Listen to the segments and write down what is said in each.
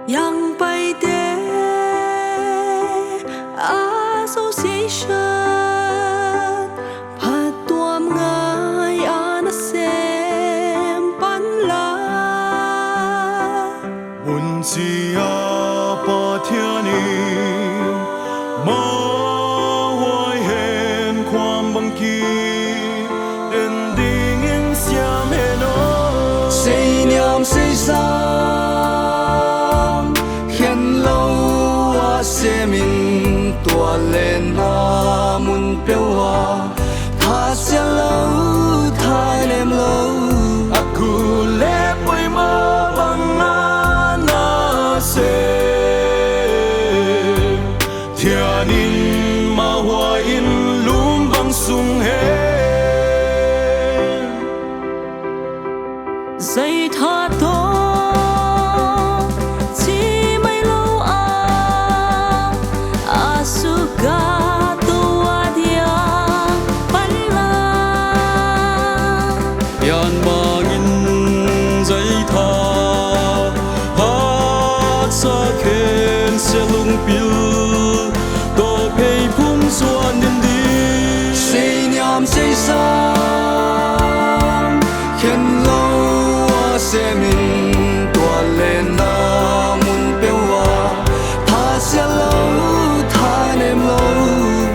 Young by day association Phật tuam ngai anasem pan la Mun chi a pa thiên ni ma hoài hẹnความบางกีđến đi nghiêng xiêm hẹn nó xây niệm xây sang khen lâu hoa xe mình tua lên na mun bêu hoa tha xe lâu tha nem lâu aku le boy ma bang na se thiên in ma hoa in lum bang sung hen dây tha to chỉ mấy lâu asuka tua dia pan la yan mangin dây tha hát sa khen xe lung piu to pei phum xuân đến đi xây niệm xây sang khen lâu xe mình tua lên na mun bêu hoa tha xe lâu tha nem lâu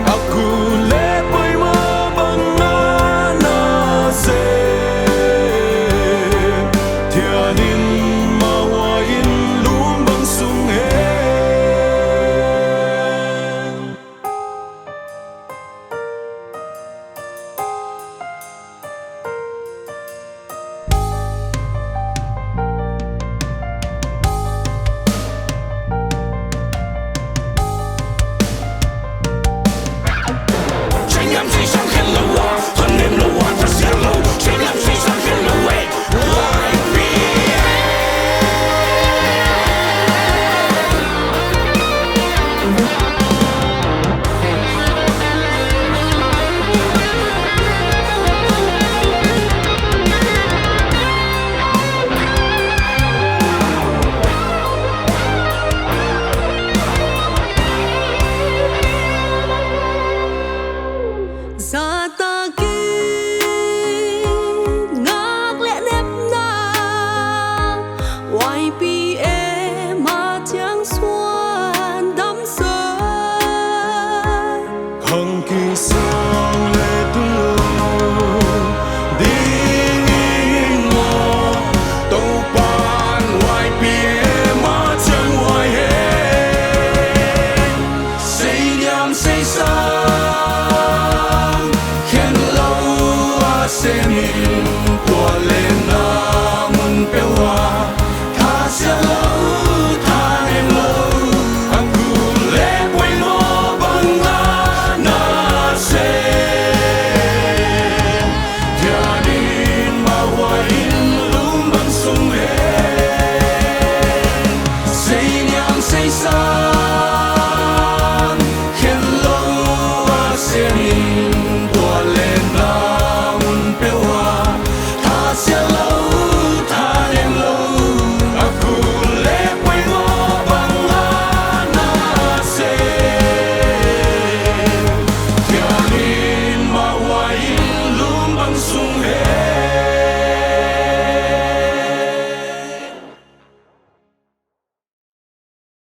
aku le boy ma bang na se thiên in ma hoa in lum bang sung hen Sa ta